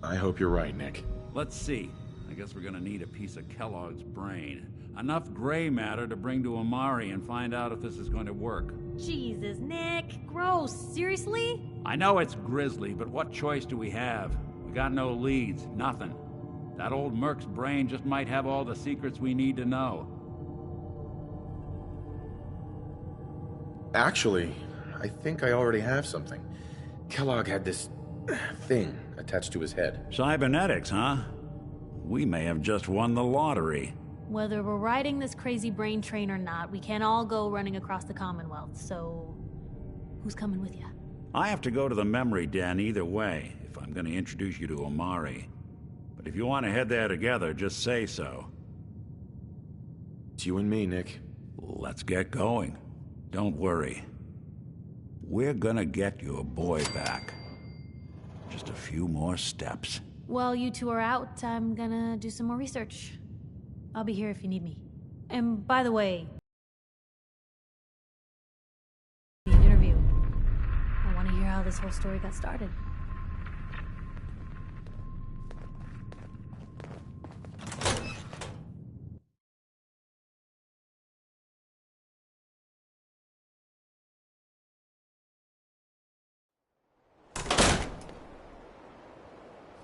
I hope you're right, Nick. Let's see. I guess we're gonna need a piece of Kellogg's brain. Enough gray matter to bring to Amari and find out if this is going to work. Jesus, Nick. Gross. Seriously? I know it's grisly, but what choice do we have? We got no leads, nothing. That old Merc's brain just might have all the secrets we need to know. Actually, I think I already have something. Kellogg had this thing attached to his head. Cybernetics, huh? We may have just won the lottery. Whether we're riding this crazy brain train or not, we can't all go running across the Commonwealth, so... who's coming with you? I have to go to the memory den either way, if I'm going to introduce you to Amari. But if you want to head there together, just say so. It's you and me, Nick. Let's get going. Don't worry. We're gonna get your boy back. Just a few more steps. While you two are out, I'm gonna do some more research. I'll be here if you need me. And by the way... an interview. I want to hear how this whole story got started.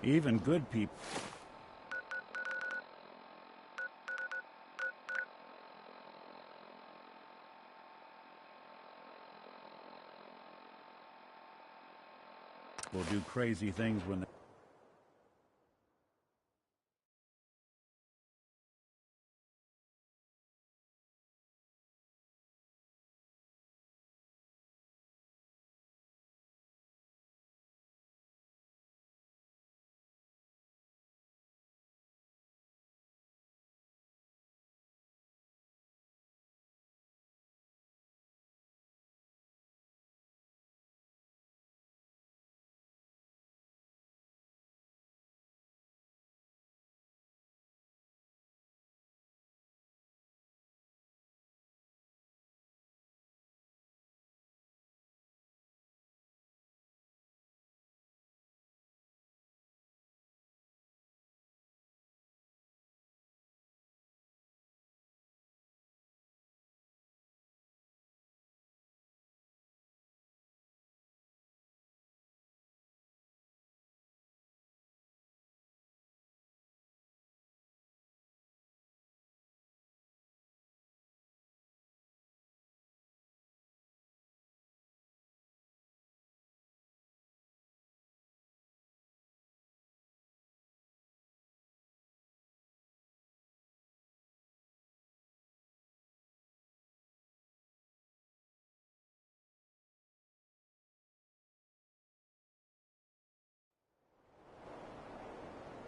Even good people. Will do crazy things when they...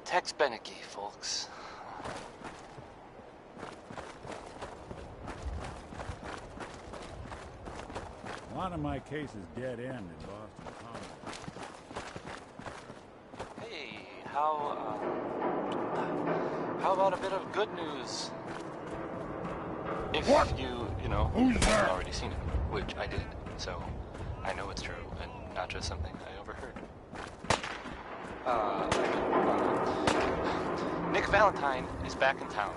Tex Beneke, folks. A lot of my cases dead end in Boston Common. Hey, how about a bit of good news? If you know, haven't already seen it, which I did, so I know it's true, and not just something I overheard. Nick Valentine is back in town.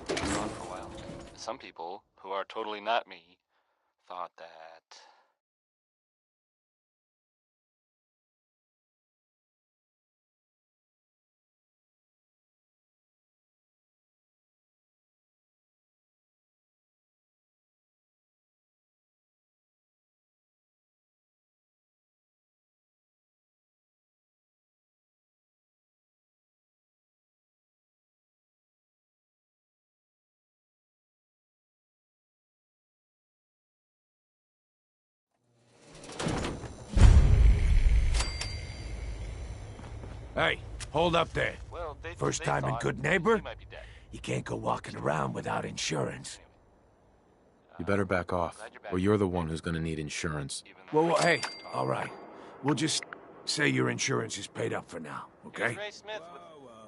He's been gone for a while. Some people, who are totally not me, thought that... Hey, hold up there. Well, First they time in thought Good he Neighbor? might be dead. You can't go walking around without insurance. You better back off, or you're the one who's gonna need insurance. Well, hey, all right. We'll just say your insurance is paid up for now, okay? Here's Ray Smith with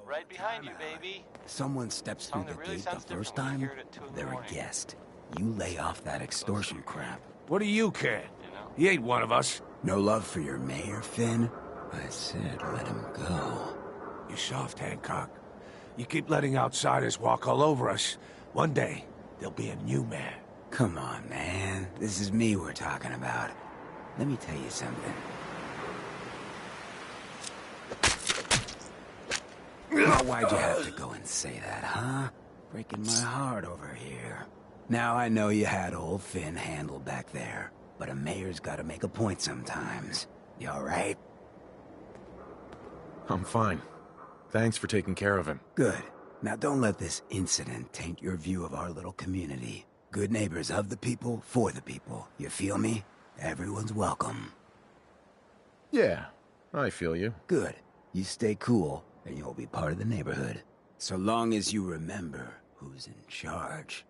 right behind you, baby. Someone steps through Song the that really gate the sounds different first when you time, hear it at 2 in the they're a morning. guest. You lay off that extortion crap. What do you care? You know? He ain't one of us. No love for your mayor, Finn? I said let him go. You're soft, Hancock. You keep letting outsiders walk all over us. One day, there'll be a new man. Come on, man. This is me we're talking about. Let me tell you something. Why'd you have to go and say that, huh? Breaking my heart over here. Now I know you had old Finn handled back there, but a mayor's gotta make a point sometimes. You alright? I'm fine. Thanks for taking care of him. Good. Now don't let this incident taint your view of our little community. Good neighbors of the people, for the people. You feel me? Everyone's welcome. Yeah, I feel you. Good. You stay cool, and you'll be part of the neighborhood. So long as you remember who's in charge.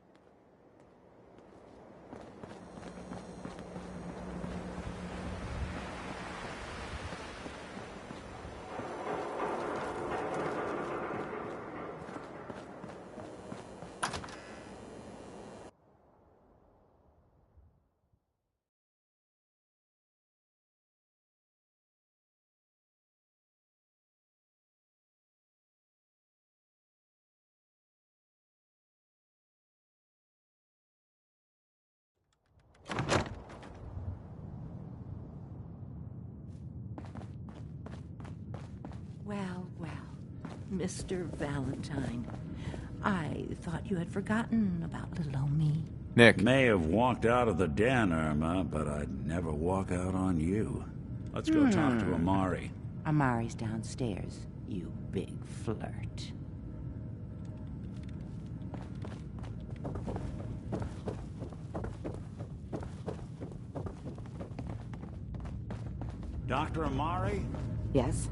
Well, well, Mr. Valentine. I thought you had forgotten about little old me. Nick. May have walked out of the den, Irma, but I'd never walk out on you. Let's go talk to Amari. Amari's downstairs, you big flirt. Dr. Amari? Yes?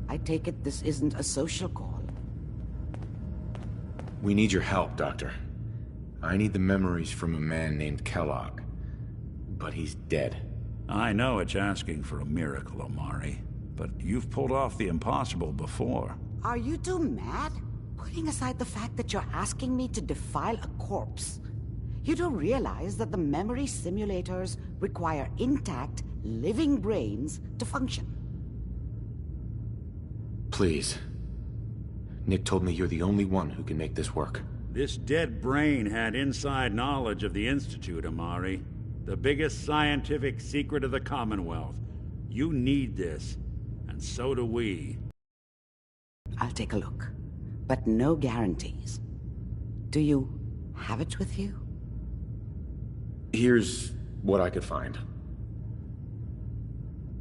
I take it this isn't a social call. We need your help, Doctor. I need the memories from a man named Kellogg. But he's dead. I know it's asking for a miracle, Amari, but you've pulled off the impossible before. Are you two mad? Putting aside the fact that you're asking me to defile a corpse, you do realize that the memory simulators require intact, living brains to function. Please. Nick told me you're the only one who can make this work. This dead brain had inside knowledge of the Institute, Amari. The biggest scientific secret of the Commonwealth. You need this, and so do we. I'll take a look, but no guarantees. Do you have it with you? Here's what I could find.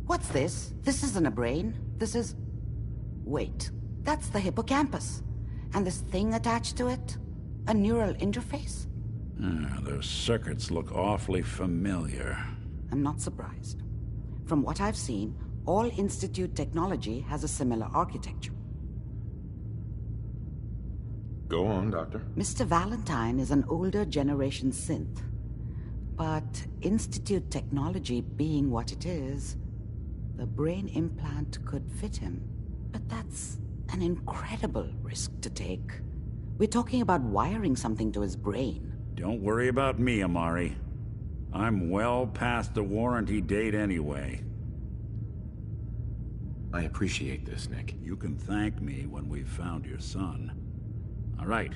What's this? This isn't a brain. This is... Wait, that's the hippocampus. And this thing attached to it? A neural interface? Those circuits look awfully familiar. I'm not surprised. From what I've seen, all Institute technology has a similar architecture. Go on, Doctor. Mr. Valentine is an older generation synth. But Institute technology being what it is, the brain implant could fit him. But that's an incredible risk to take. We're talking about wiring something to his brain. Don't worry about me, Amari. I'm well past the warranty date anyway. I appreciate this, Nick. You can thank me when we've found your son. All right,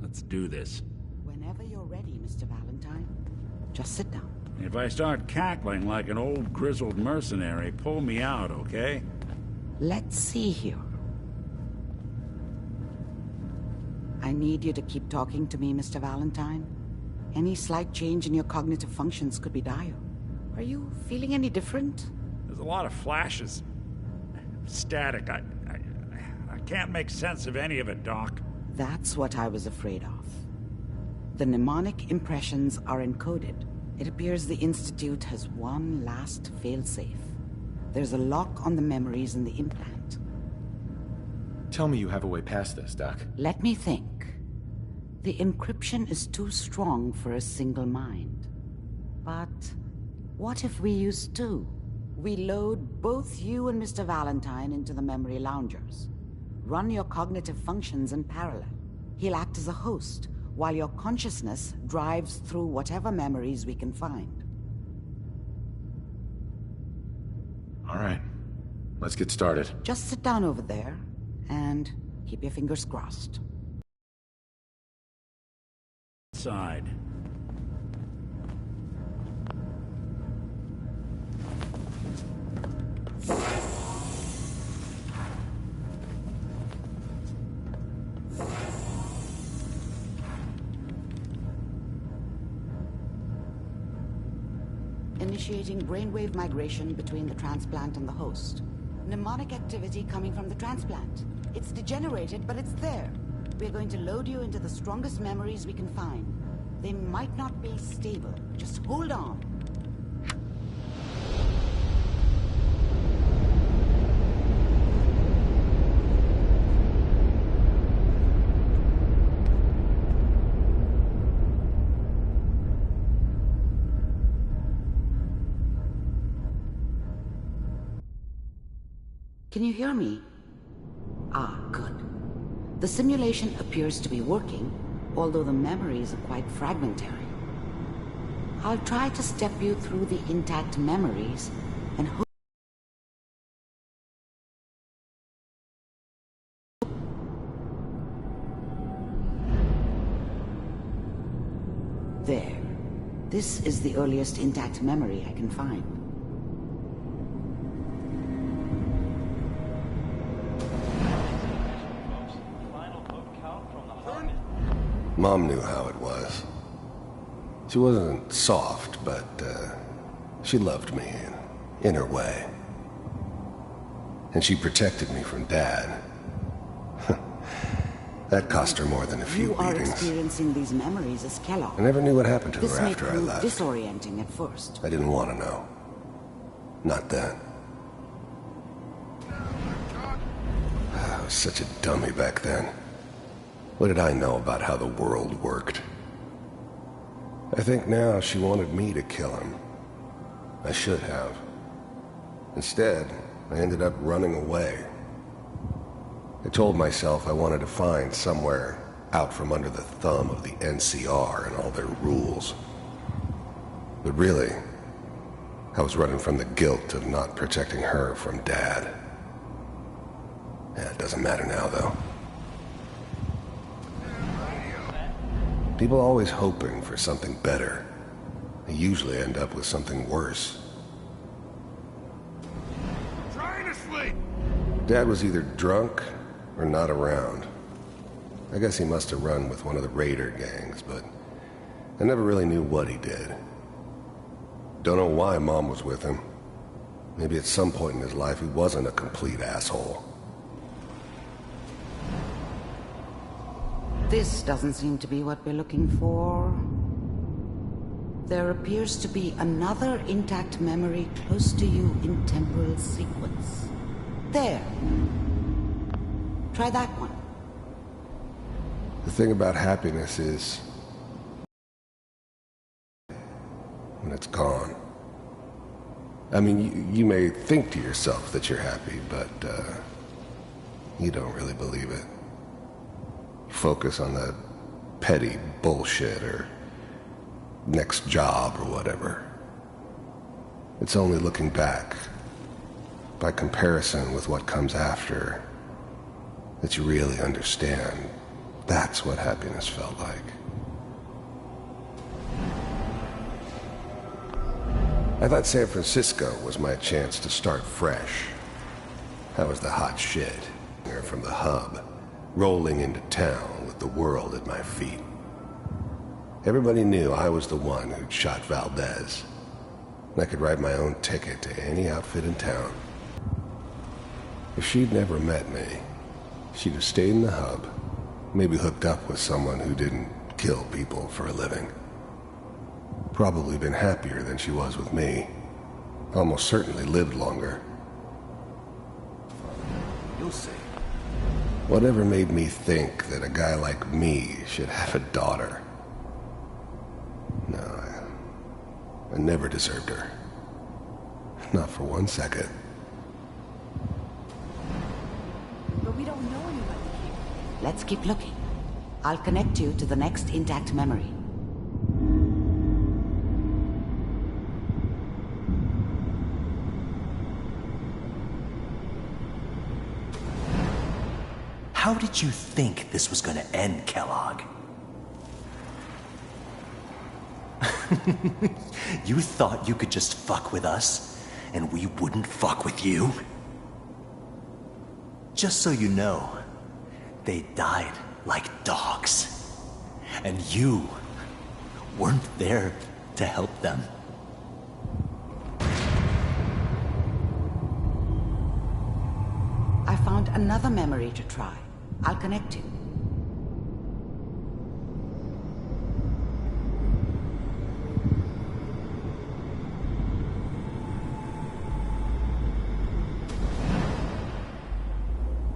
let's do this. Whenever you're ready, Mr. Valentine. Just sit down. If I start cackling like an old grizzled mercenary, pull me out, okay? Let's see here. I need you to keep talking to me, Mr. Valentine. Any slight change in your cognitive functions could be dire. Are you feeling any different? There's a lot of flashes. Static. I can't make sense of any of it, Doc. That's what I was afraid of. The mnemonic impressions are encoded. It appears the Institute has one last failsafe. There's a lock on the memories in the implant. Tell me you have a way past this, Doc. Let me think. The encryption is too strong for a single mind. But what if we use two? We load both you and Mr. Valentine into the memory loungers. Run your cognitive functions in parallel. He'll act as a host, while your consciousness drives through whatever memories we can find. All right. Let's get started. Just sit down over there And keep your fingers crossed. Side. Initiating brainwave migration between the transplant and the host. Mnemonic activity coming from the transplant. It's degenerated, but it's there. We're going to load you into the strongest memories we can find. They might not be stable. Just hold on. Can you hear me? Ah, good. The simulation appears to be working, although the memories are quite fragmentary. I'll try to step you through the intact memories and hope. There. This is the earliest intact memory I can find. Mom knew how it was. She wasn't soft, but she loved me in her way. And she protected me from Dad. That cost her more than a few You are beatings. experiencing these memories as Kellogg. I never knew what happened to This her may after I prove left. disorienting at first. I didn't want to know. Not then. I was such a dummy back then. What did I know about how the world worked? I think now she wanted me to kill him. I should have. Instead, I ended up running away. I told myself I wanted to find somewhere out from under the thumb of the NCR and all their rules. But really, I was running from the guilt of not protecting her from Dad. Yeah, it doesn't matter now, though. People are always hoping for something better. They usually end up with something worse. Trying to sleep! Dad was either drunk or not around. I guess he must have run with one of the raider gangs, but I never really knew what he did. Don't know why Mom was with him. Maybe at some point in his life he wasn't a complete asshole. This doesn't seem to be what we're looking for. There appears to be another intact memory close to you in temporal sequence. There. Try that one. The thing about happiness is when it's gone. I mean, you may think to yourself that you're happy, but you don't really believe it. You focus on the petty bullshit or next job or whatever. It's only looking back, by comparison with what comes after, that you really understand that's what happiness felt like. I thought San Francisco was my chance to start fresh. That was the hot shit. From the hub, rolling into town with the world at my feet. Everybody knew I was the one who'd shot Valdez. And I could write my own ticket to any outfit in town. If she'd never met me, she'd have stayed in the hub, maybe hooked up with someone who didn't kill people for a living. Probably been happier than she was with me. Almost certainly lived longer. You'll see. Whatever made me think that a guy like me should have a daughter? No, I never deserved her. Not for 1 second. But we don't know anybody here. Let's keep looking. I'll connect you to the next intact memory. How did you think this was gonna end, Kellogg? You thought you could just fuck with us, and we wouldn't fuck with you? Just so you know, they died like dogs. And you weren't there to help them. I found another memory to try. I'll connect you.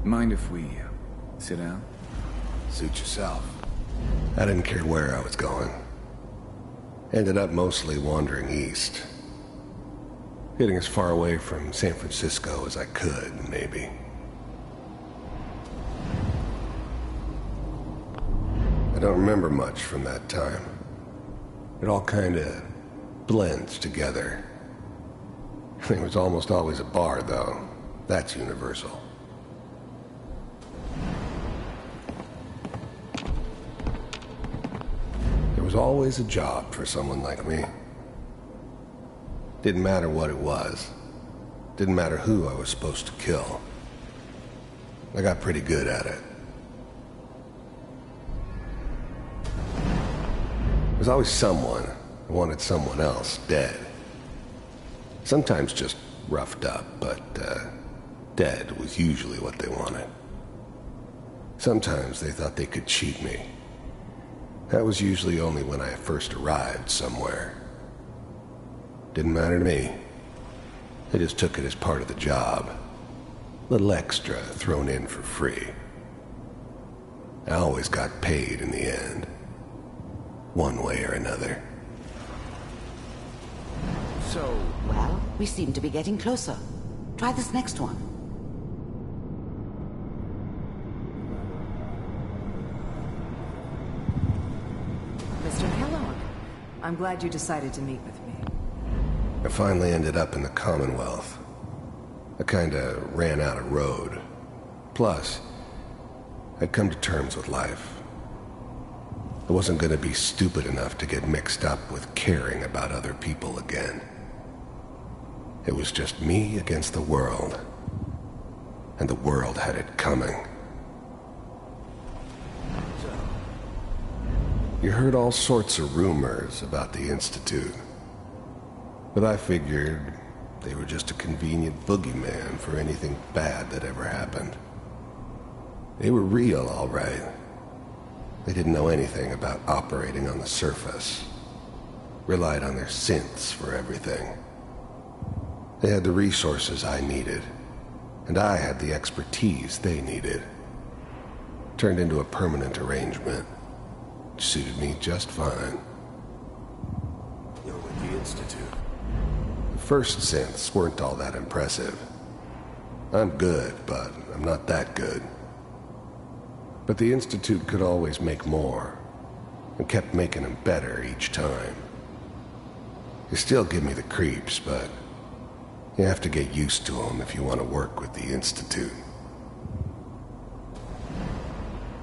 Mind if we sit down? Suit yourself. I didn't care where I was going. Ended up mostly wandering east. Getting as far away from San Francisco as I could, maybe. I don't remember much from that time. It all kinda blends together. There was almost always a bar, though. That's universal. There was always a job for someone like me. Didn't matter what it was. Didn't matter who I was supposed to kill. I got pretty good at it. There was always someone who wanted someone else dead. Sometimes just roughed up, but dead was usually what they wanted. Sometimes they thought they could cheat me. That was usually only when I first arrived somewhere. Didn't matter to me. They just took it as part of the job. Little extra thrown in for free. I always got paid in the end. One way or another. So... Well, we seem to be getting closer. Try this next one. Mr. Kellogg, I'm glad you decided to meet with me. I finally ended up in the Commonwealth. I kinda ran out of road. Plus, I'd come to terms with life. I wasn't gonna be stupid enough to get mixed up with caring about other people again. It was just me against the world. And the world had it coming. You heard all sorts of rumors about the Institute. But I figured they were just a convenient boogeyman for anything bad that ever happened. They were real, all right. They didn't know anything about operating on the surface. Relied on their synths for everything. They had the resources I needed, and I had the expertise they needed. Turned into a permanent arrangement. Suited me just fine. You're with the Institute. The first synths weren't all that impressive. I'm good, but I'm not that good. But the Institute could always make more, and kept making them better each time. They still give me the creeps, but you have to get used to them if you want to work with the Institute.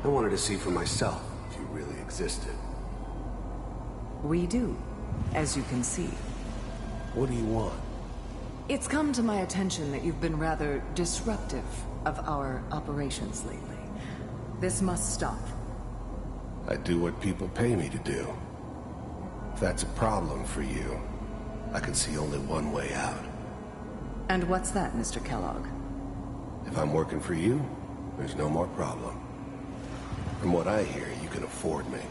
I wanted to see for myself if you really existed. We do, as you can see. What do you want? It's come to my attention that you've been rather disruptive of our operations lately. This must stop. I do what people pay me to do. If that's a problem for you, I can see only one way out. And what's that, Mr. Kellogg? If I'm working for you, there's no more problem. From what I hear, you can afford me.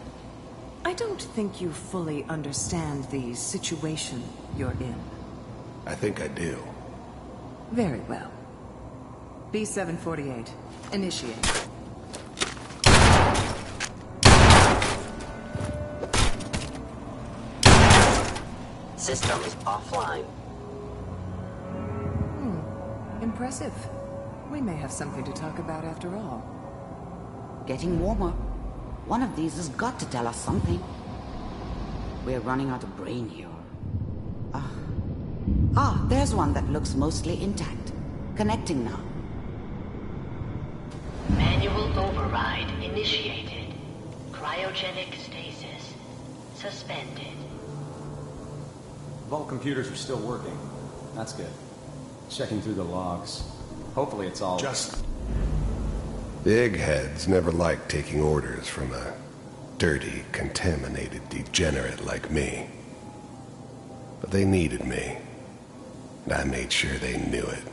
I don't think you fully understand the situation you're in. I think I do. Very well. B-748, initiate. Systems offline. Impressive. We may have something to talk about after all. Getting warmer. One of these has got to tell us something. We're running out of brain here. There's one that looks mostly intact. Connecting now. Manual override initiated. Cryogenic stasis suspended. Vault computers are still working. That's good. Checking through the logs. Hopefully it's all... The eggheads never liked taking orders from a dirty, contaminated degenerate like me. But they needed me, and I made sure they knew it.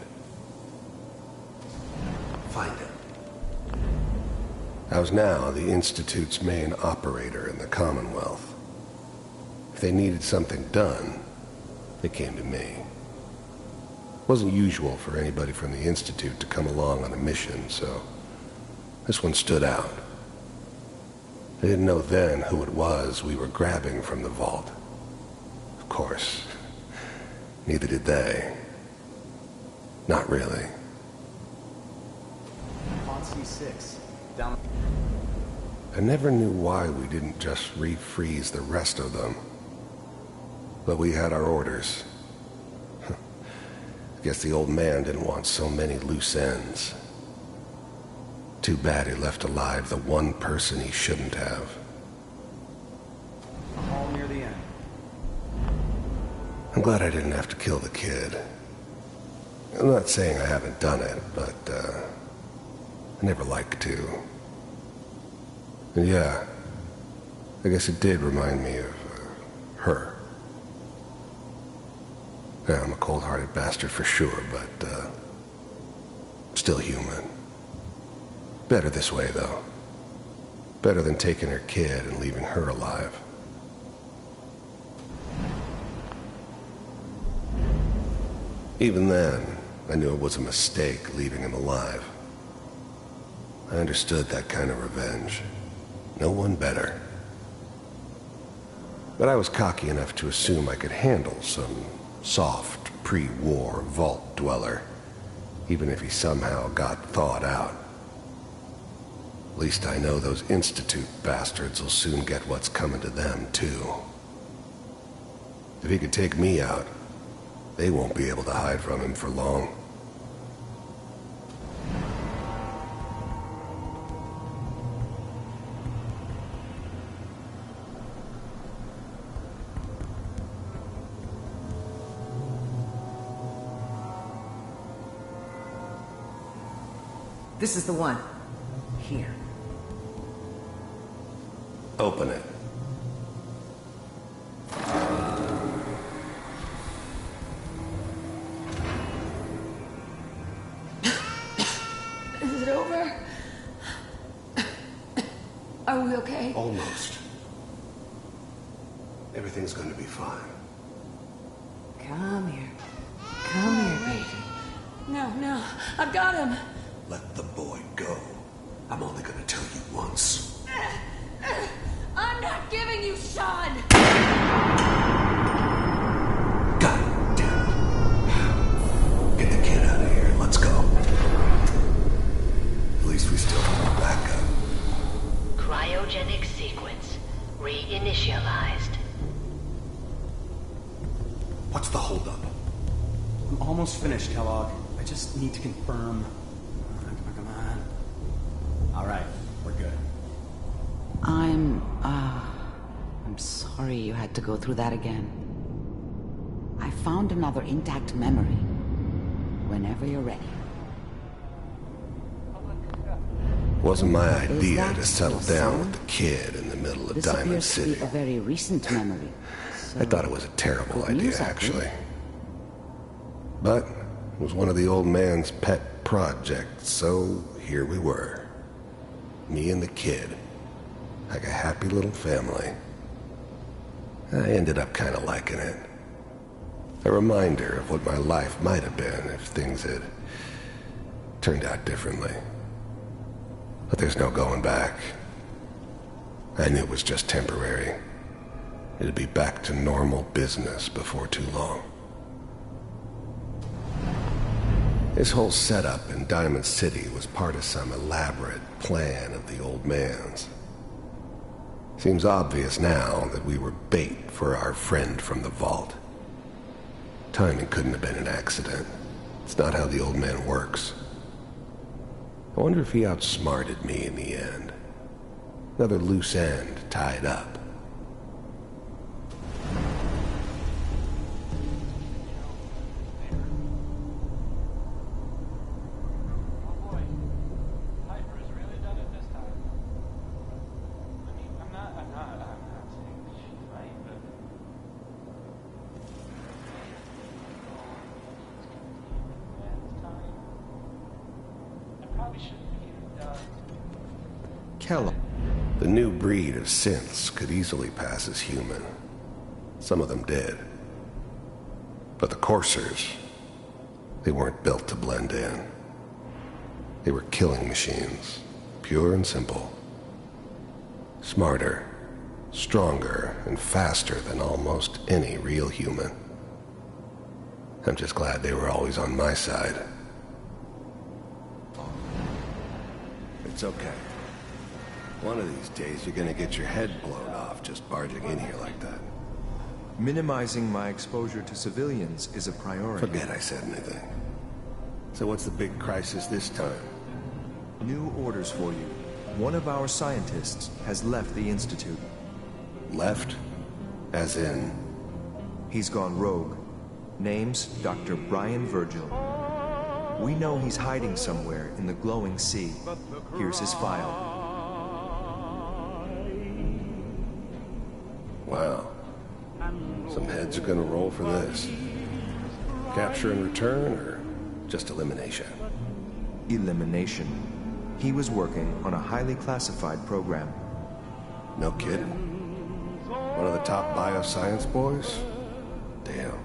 Find him. I was now the Institute's main operator in the Commonwealth. If they needed something done, they came to me. It wasn't usual for anybody from the Institute to come along on a mission, so this one stood out. I didn't know then who it was we were grabbing from the vault. Of course, neither did they. Not really. On C6. Down... I never knew why we didn't just refreeze the rest of them. But we had our orders. I guess the old man didn't want so many loose ends. Too bad he left alive the one person he shouldn't have. All near the end. I'm glad I didn't have to kill the kid. I'm not saying I haven't done it, but, I never liked to. And yeah, I guess it did remind me of, her. Yeah, I'm a cold-hearted bastard for sure, but, still human. Better this way, though. Better than taking her kid and leaving her alive. Even then, I knew it was a mistake leaving him alive. I understood that kind of revenge. No one better. But I was cocky enough to assume I could handle some soft, pre-war vault dweller, even if he somehow got thawed out. At least I know those Institute bastards will soon get what's coming to them, too. If he could take me out, they won't be able to hide from him for long. This is the one. Here. Open it. Is it over? Are we okay? Almost. Everything's going to be fine. Come here. Come here, baby. No, I've got him. Let the boy go. I'm only gonna tell you once. I'm not giving you Sean! God damn it. Get the kid out of here. Let's go. At least we still have a backup. Cryogenic sequence reinitialized. What's the holdup? I'm almost finished, Kellogg. I just need to confirm. Come on. All right, we're good. I'm sorry you had to go through that again. I found another intact memory. Whenever you're ready. Wasn't my idea to settle down with the kid in the middle of This Diamond appears to be City. a very recent memory. I thought it was a terrible Good idea, news, I think. actually. But it was one of the old man's pet projects, so here we were. Me and the kid. Like a happy little family. I ended up kind of liking it. A reminder of what my life might have been if things had turned out differently. But there's no going back. I knew it was just temporary. It'd be back to normal business before too long. This whole setup in Diamond City was part of some elaborate plan of the old man's. Seems obvious now that we were bait for our friend from the vault. Timing couldn't have been an accident. It's not how the old man works. I wonder if he outsmarted me in the end. Another loose end tied up. Kellogg. The new breed of synths could easily pass as human. Some of them did. But the coursers, they weren't built to blend in. They were killing machines, pure and simple. Smarter, stronger, and faster than almost any real human. I'm just glad they were always on my side. It's okay. One of these days you're gonna get your head blown off just barging in here like that. Minimizing my exposure to civilians is a priority. Forget I said anything. So what's the big crisis this time? New orders for you. One of our scientists has left the Institute. Left? As in? He's gone rogue. Name's Dr. Brian Virgil. We know he's hiding somewhere in the glowing sea. Here's his file. Wow. Some heads are gonna roll for this. Capture and return, or just elimination? Elimination. He was working on a highly classified program. No kidding. One of the top bioscience boys? Damn.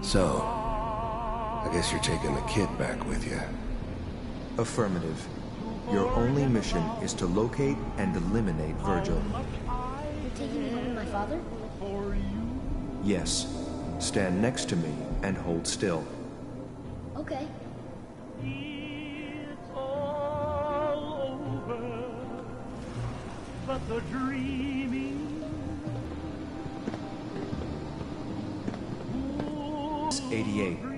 So, I guess you're taking the kid back with you. Affirmative. Your only mission is to locate and eliminate Virgil. You're taking me home with my father? Yes. Stand next to me and hold still. Okay. But the dreaming 88.